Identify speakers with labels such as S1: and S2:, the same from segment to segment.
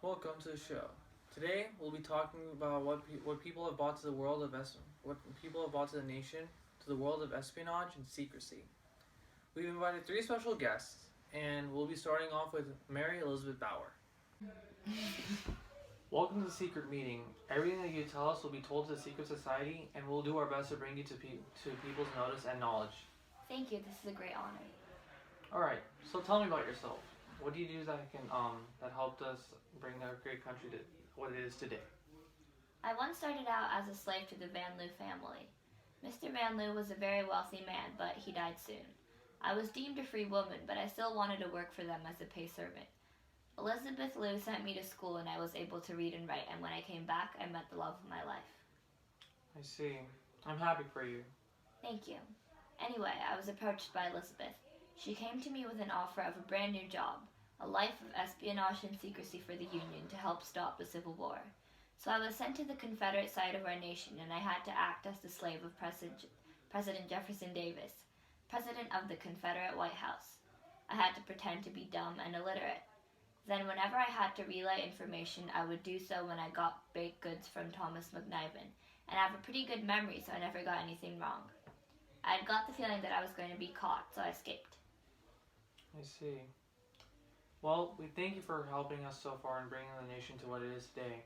S1: Welcome to the show. Today we'll be talking about what people have brought to the world of what people have brought to the nation to the world of espionage and secrecy. We've invited three special guests, and we'll be starting off with Mary Elizabeth Bauer. Welcome to the secret meeting. Everything that you tell us will be told to the secret society, and we'll do our best to bring you to people's notice and knowledge.
S2: Thank you. This is a great honor.
S1: All right. So tell me about yourself. What do you do that helped us bring our great country to what it is today?
S2: I once started out as a slave to the Van Loo family. Mr. Van Loo was a very wealthy man, but he died soon. I was deemed a free woman, but I still wanted to work for them as a pay servant. Elizabeth Lou sent me to school and I was able to read and write, and when I came back, I met the love of my life.
S1: I see. I'm happy for you.
S2: Thank you. Anyway, I was approached by Elizabeth. She came to me with an offer of a brand new job, a life of espionage and secrecy for the Union to help stop the Civil War. So I was sent to the Confederate side of our nation, and I had to act as the slave of President Jefferson Davis, President of the Confederate White House. I had to pretend to be dumb and illiterate. Then whenever I had to relay information, I would do so when I got baked goods from Thomas McNiven, and I have a pretty good memory, so I never got anything wrong. I had got the feeling that I was going to be caught, so I escaped.
S1: I see. Well, we thank you for helping us so far and bringing the nation to what it is today.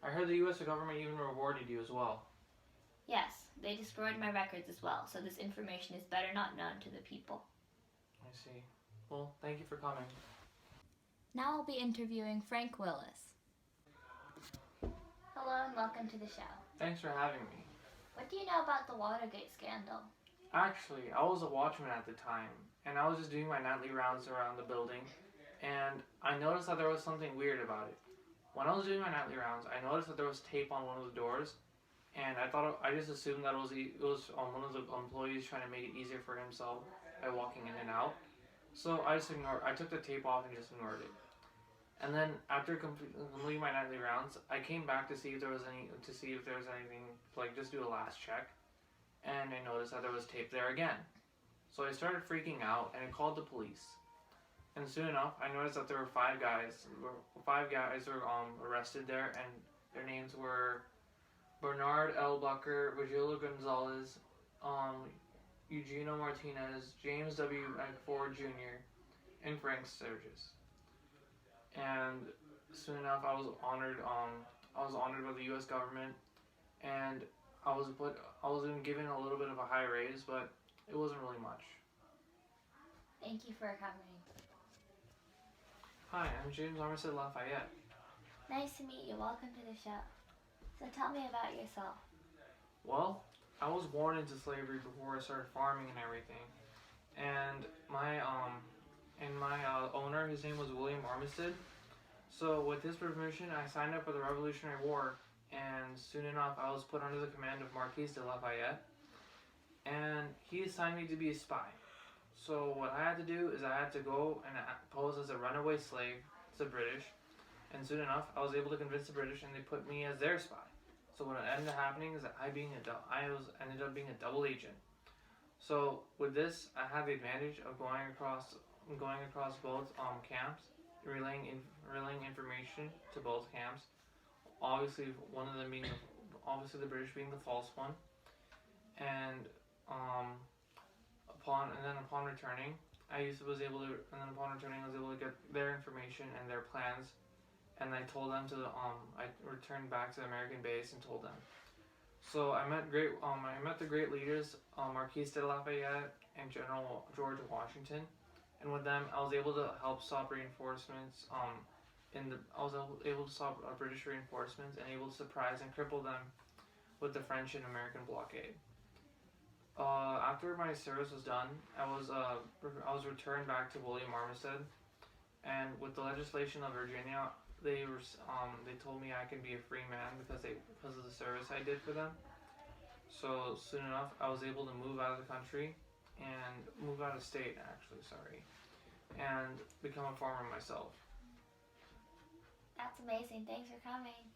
S1: I heard the U.S. government even rewarded you as well.
S2: Yes, they destroyed my records as well, so this information is better not known to the people.
S1: I see. Well, thank you for coming.
S2: Now I'll be interviewing Frank Willis. Hello and welcome to the show.
S1: Thanks for having me.
S2: What do you know about the Watergate scandal?
S1: Actually, I was a watchman at the time, and I was just doing my nightly rounds around the building, and I noticed that there was something weird about it. When I was doing my nightly rounds, I noticed that there was tape on one of the doors, and I just assumed that it was one of the employees trying to make it easier for himself by walking in and out. So I took the tape off and just ignored it. And then after completing my nightly rounds, I came back to see if there was anything, like just do a last check, and I noticed that there was tape there again. So I started freaking out, and I called the police. And soon enough, I noticed that there were five guys were arrested there, and their names were Bernard L. Bucker, Virgilio Gonzalez, Eugenio Martinez, James W. Ford Jr., and Frank Sturgis. And soon enough, I was honored by the U.S. government, and I was even given a little bit of a high raise, but it wasn't really much.
S2: Thank you for coming.
S1: Hi, I'm James Armistead Lafayette.
S2: Nice to meet you. Welcome to the show. So tell me about yourself.
S1: Well, I was born into slavery before I started farming and everything, and my owner, his name was William Armistead. So with his permission, I signed up for the Revolutionary War, and soon enough, I was put under the command of Marquis de Lafayette, and he assigned me to be a spy. So what I had to do is I had to go and pose as a runaway slave to the British, and soon enough, I was able to convince the British, and they put me as their spy. So what ended up happening is that I ended up being a double agent. So with this, I had the advantage of going across both camps, relaying information to both camps. Obviously, one of them being the British being the false one, and upon returning, I was able to get their information and their plans, and I told them I returned back to the American base and told them. So I met the great leaders, Marquis de Lafayette and General George Washington, and with them I was able to help stop reinforcements. I was able to stop British reinforcements and able to surprise and cripple them with the French and American blockade. After my service was done, I was returned back to William Armistead, and with the legislation of Virginia, they told me I could be a free man because of the service I did for them. So soon enough, I was able to move out of the country and move out of state, and become a farmer myself.
S2: That's amazing. Thanks for coming.